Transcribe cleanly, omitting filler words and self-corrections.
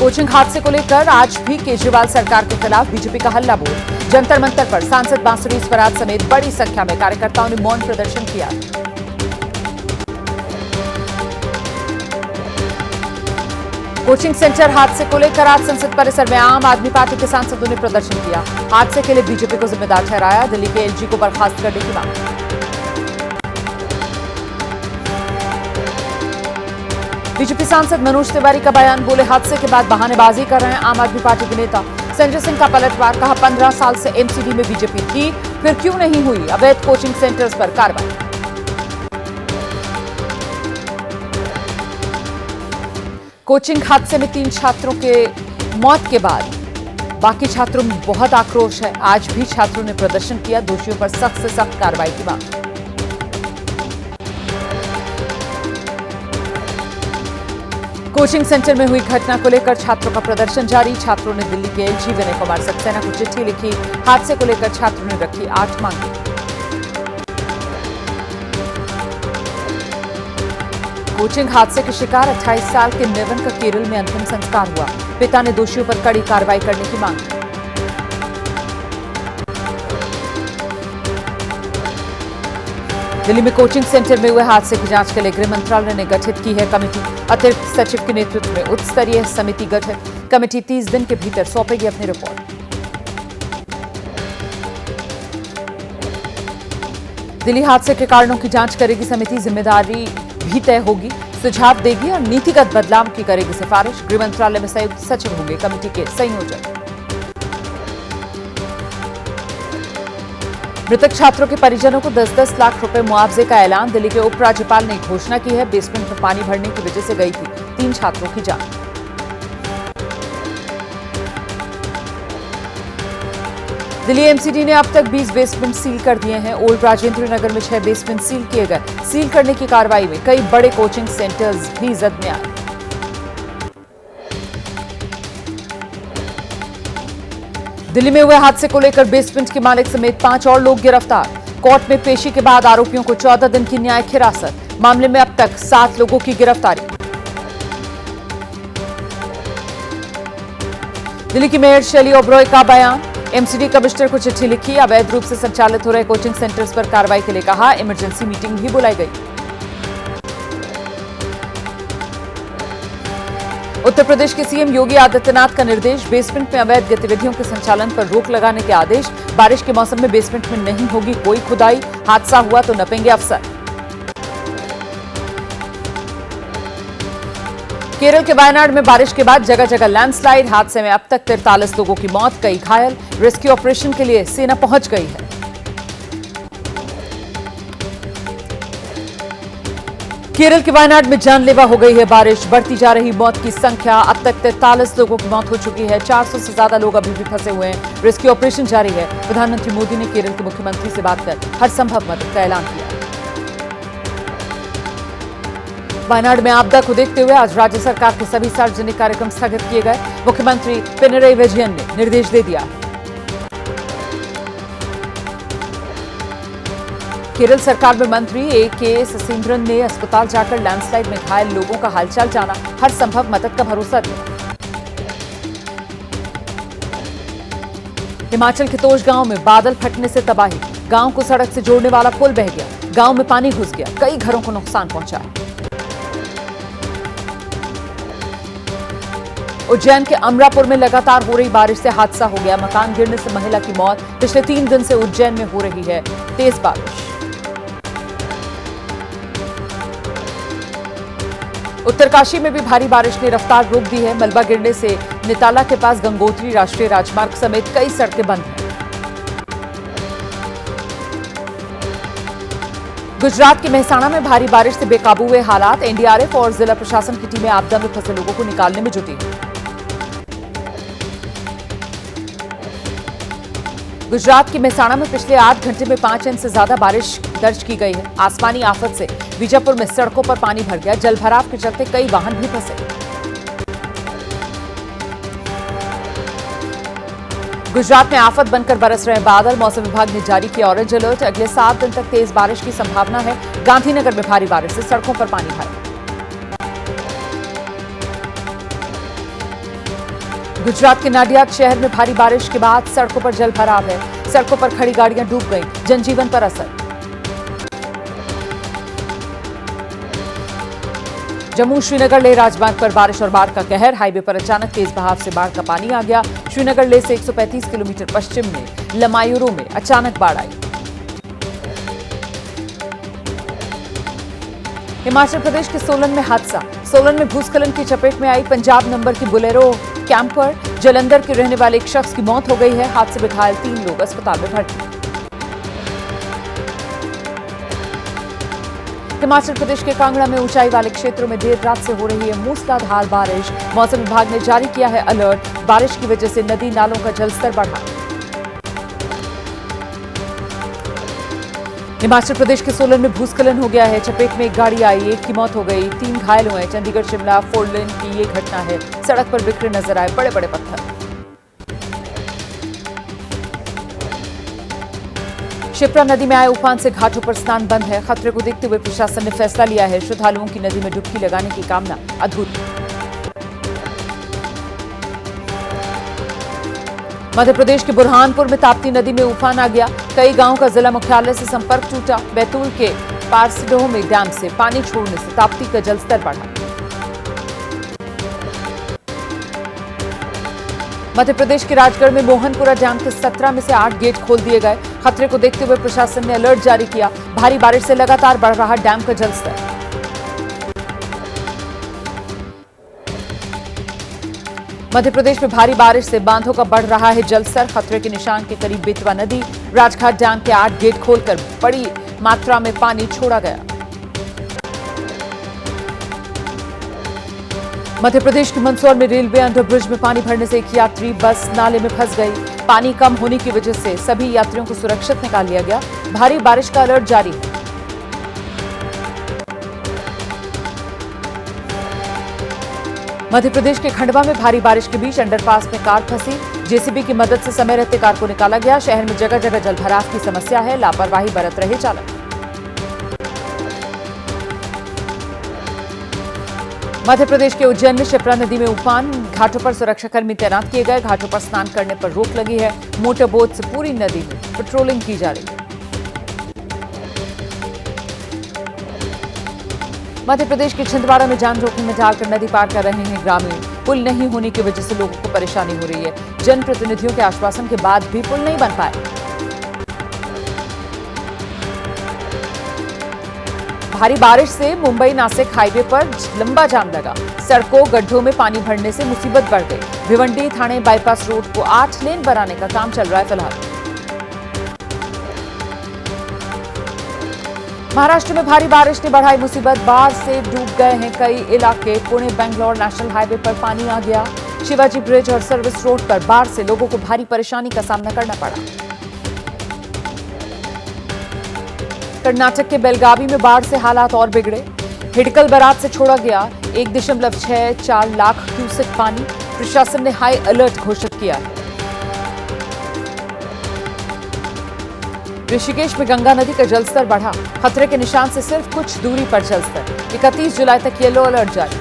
Coaching हादसे को लेकर आज भी केजरीवाल सरकार के खिलाफ बीजेपी का हल्ला बोल। जंतर मंतर पर सांसद बांसुरी स्वराज समेत बड़ी संख्या में कार्यकर्ताओं ने मौन प्रदर्शन किया। कोचिंग सेंटर हादसे को लेकर आज संसद परिसर में आम आदमी पार्टी के सांसदों ने प्रदर्शन किया। हादसे के लिए बीजेपी को जिम्मेदार ठहराया। दिल्ली के एलजी को बर्खास्त करने की मांग। बीजेपी सांसद मनोज तिवारी का बयान, बोले हादसे के बाद बहानेबाजी कर रहे हैं आम आदमी पार्टी के नेता। संजय सिंह का पलटवार, कहा 15 साल से एमसीडी में बीजेपी थी, फिर क्यों नहीं हुई अवैध कोचिंग सेंटर्स पर कार्रवाई। कोचिंग हादसे में 3 छात्रों के मौत के बाद बाकी छात्रों में बहुत आक्रोश है। आज भी छात्रों ने प्रदर्शन किया। दोषियों पर सख्त से सख्त कार्रवाई की मांग। कोचिंग सेंटर में हुई घटना को लेकर छात्रों का प्रदर्शन जारी। छात्रों ने दिल्ली के एलजी विनय कुमार सक्सेना को चिट्ठी लिखी। हादसे को लेकर छात्रों ने रखी 8 मांगें। कोचिंग हादसे के शिकार 28 साल के नेवन का केरल में अंतिम संस्कार हुआ। पिता ने दोषियों पर कड़ी कार्रवाई करने की मांग। दिल्ली में कोचिंग सेंटर में हुए हादसे की जांच के लिए गृह मंत्रालय ने गठित की है कमेटी। अतिरिक्त सचिव के नेतृत्व में उच्च स्तरीय समिति गठित। कमेटी 30 दिन के भीतर सौंपेगी अपनी रिपोर्ट। दिल्ली हादसे के कारणों की जांच करेगी समिति। जिम्मेदारी भी तय होगी, सुझाव देगी और नीतिगत बदलाव की करेगी सिफारिश। गृह मंत्रालय में संयुक्त सचिव होंगे कमेटी के संयोजक। मृतक छात्रों के परिजनों को 10-10 लाख रुपए मुआवजे का ऐलान। दिल्ली के उपराज्यपाल ने घोषणा की है। बेसमेंट में पानी भरने की वजह से गई थी 3 छात्रों की जान। दिल्ली एमसीडी ने अब तक 20 बेसमेंट सील कर दिए हैं। ओल्ड राजेंद्र नगर में 6 बेसमेंट सील किए गए। सील करने की कार्रवाई में कई बड़े कोचिंग सेंटर्स भी जद में आए। दिल्ली में हुए हादसे को लेकर बेसमेंट के मालिक समेत 5 और लोग गिरफ्तार। कोर्ट में पेशी के बाद आरोपियों को 14 दिन की न्यायिक हिरासत। मामले में अब तक 7 लोगों की गिरफ्तारी। दिल्ली की मेयर शैली ओबरॉय का बयान, एमसीडी कमिश्नर को चिट्ठी लिखी। अवैध रूप से संचालित हो रहे कोचिंग सेंटर्स पर कार्रवाई के लिए कहा। इमरजेंसी मीटिंग भी बुलाई गई। उत्तर प्रदेश के सीएम योगी आदित्यनाथ का निर्देश, बेसमेंट में अवैध गतिविधियों के संचालन पर रोक लगाने के आदेश। बारिश के मौसम में बेसमेंट में नहीं होगी कोई खुदाई। हादसा हुआ तो नपेंगे अफसर। केरल के वायनाड में बारिश के बाद जगह जगह लैंडस्लाइड। हादसे में अब तक 43 लोगों की मौत, कई घायल। रेस्क्यू ऑपरेशन के लिए सेना पहुंच गई है। केरल के वायनाड में जानलेवा हो गई है बारिश। बढ़ती जा रही मौत की संख्या, अब तक 43 लोगों की मौत हो चुकी है। 400 से ज्यादा लोग अभी भी फंसे हुए हैं। रेस्क्यू ऑपरेशन जारी है। प्रधानमंत्री मोदी ने केरल के मुख्यमंत्री से बात कर हर संभव मदद का ऐलान किया। वायनाड में आपदा को देखते हुए आज राज्य सरकार के सभी सार्वजनिक कार्यक्रम स्थगित किए गए। मुख्यमंत्री पिनरई विजयन ने निर्देश दे दिया। केरल सरकार में मंत्री ए.के. शशींद्रन ने अस्पताल जाकर लैंडस्लाइड में घायल लोगों का हालचाल जाना। हर संभव मदद का भरोसा दिया। हिमाचल के तोश गांव में बादल फटने से तबाही। गांव को सड़क से जोड़ने वाला पुल बह गया। गांव में पानी घुस गया। कई घरों को नुकसान पहुंचा। उज्जैन के अमरापुर में लगातार हो रही बारिश से हादसा हो गया। मकान गिरने से महिला की मौत। पिछले 3 दिन से उज्जैन में हो रही है तेज बारिश। उत्तरकाशी में भी भारी बारिश ने रफ्तार रोक दी है। मलबा गिरने से निताला के पास गंगोत्री राष्ट्रीय राजमार्ग समेत कई सड़कें बंद हैं। गुजरात के मेहसाणा में भारी बारिश से बेकाबू हुए हालात। एनडीआरएफ और जिला प्रशासन की टीमें आपदा में फंसे लोगों को निकालने में जुटी। गुजरात के मेहसाणा में पिछले 8 घंटे में 5 इंच से ज्यादा बारिश दर्ज की गई है। आसमानी आफत से बीजापुर में सड़कों पर पानी भर गया। जलभराव के चलते कई वाहन भी फंसे। गुजरात में आफत बनकर बरस रहे बादल। मौसम विभाग ने जारी किया ऑरेंज अलर्ट। अगले 7 दिन तक तेज बारिश की संभावना है। गांधीनगर में भारी बारिश से सड़कों पर पानी भरा। गुजरात के नाडियाद शहर में भारी बारिश के बाद सड़कों पर जल भराव है। सड़कों पर खड़ी गाड़ियां डूब गईं, जनजीवन पर असर। जम्मू श्रीनगर लेह राजमार्ग पर बारिश और बाढ़ का कहर। हाईवे पर अचानक तेज बहाव से बाढ़ का पानी आ गया। श्रीनगर लेह से 135 किलोमीटर पश्चिम में लमायूरू में अचानक बाढ़ आई। हिमाचल प्रदेश के सोलन में हादसा। सोलन में भूस्खलन की चपेट में आई पंजाब नंबर की बोलेरो कैंपर। जालंधर के रहने वाले एक शख्स की मौत हो गई है। हादसे में घायल 3 लोग अस्पताल में भर्ती। हिमाचल प्रदेश के कांगड़ा में ऊंचाई वाले क्षेत्रों में देर रात से हो रही है मूसलाधार बारिश। मौसम विभाग ने जारी किया है अलर्ट। बारिश की वजह से नदी नालों का जलस्तर बढ़ा। हिमाचल प्रदेश के सोलन में भूस्खलन हो गया है। चपेट में एक गाड़ी आई, एक की मौत हो गई, 3 घायल हुए। चंडीगढ़ शिमला 4 लेन की ये घटना है। सड़क पर बिखरे नजर आए बड़े बड़े पत्थर। शिप्रा नदी में आए उफान से घाटों पर स्नान बंद है। खतरे को देखते हुए प्रशासन ने फैसला लिया है। श्रद्धालुओं की नदी में डुबकी लगाने की कामना अधूरी। मध्य प्रदेश के बुरहानपुर में ताप्ती नदी में उफान आ गया। कई गांवों का जिला मुख्यालय से संपर्क टूटा। बैतूल के पारसिडोह में डैम से पानी छोड़ने से ताप्ती का जलस्तर बढ़ा। मध्य प्रदेश के राजगढ़ में मोहनपुरा डैम के 17 में से 8 गेट खोल दिए गए। खतरे को देखते हुए प्रशासन ने अलर्ट जारी किया। भारी बारिश से लगातार बढ़ रहा डैम का जलस्तर। मध्य प्रदेश में भारी बारिश से बांधों का बढ़ रहा है जलस्तर। खतरे के निशान के करीब बेतवा नदी। राजघाट डैम के 8 गेट खोलकर बड़ी मात्रा में पानी छोड़ा गया। मध्य प्रदेश के मंदसौर में रेलवे अंडरब्रिज में पानी भरने से एक यात्री बस नाले में फंस गई। पानी कम होने की वजह से सभी यात्रियों को सुरक्षित निकाल लिया गया। भारी बारिश का अलर्ट जारी है। मध्य प्रदेश के खंडवा में भारी बारिश के बीच अंडरपास में कार फंसी। जेसीबी की मदद से समय रहते कार को निकाला गया। शहर में जगह जगह जलभराव की समस्या है। लापरवाही बरत रहे चालक। मध्य प्रदेश के उज्जैन में शिप्रा नदी में उफान। घाटों पर सुरक्षाकर्मी तैनात किए गए। घाटों पर स्नान करने पर रोक लगी है। मोटर बोट से पूरी नदी में पेट्रोलिंग की जा रही है। मध्य प्रदेश के छिंदवाड़ा में जान जोखिम में डालकर नदी पार कर रहे हैं ग्रामीण। पुल नहीं होने की वजह से लोगों को परेशानी हो रही है। जनप्रतिनिधियों के आश्वासन के बाद भी पुल नहीं बन पाए। भारी बारिश से मुंबई नासिक हाईवे पर लंबा जाम लगा। सड़कों गड्ढों में पानी भरने से मुसीबत बढ़ गई। भिवंडी थाने बाईपास रोड को 8 लेन बनाने का काम चल रहा है फिलहाल। महाराष्ट्र में भारी बारिश ने बढ़ाई मुसीबत। बाढ़ से डूब गए हैं कई इलाके। पुणे बेंगलोर नेशनल हाईवे पर पानी आ गया। शिवाजी ब्रिज और सर्विस रोड पर बाढ़ से लोगों को भारी परेशानी का सामना करना पड़ा। कर्नाटक के बेलगावी में बाढ़ से हालात और बिगड़े। हिडकल बराज से छोड़ा गया 1.64 लाख क्यूसेक पानी। प्रशासन ने हाई अलर्ट घोषित किया है। ऋषिकेश में गंगा नदी का जलस्तर बढ़ा। खतरे के निशान से सिर्फ कुछ दूरी पर जलस्तर। 31 जुलाई तक येलो अलर्ट जारी।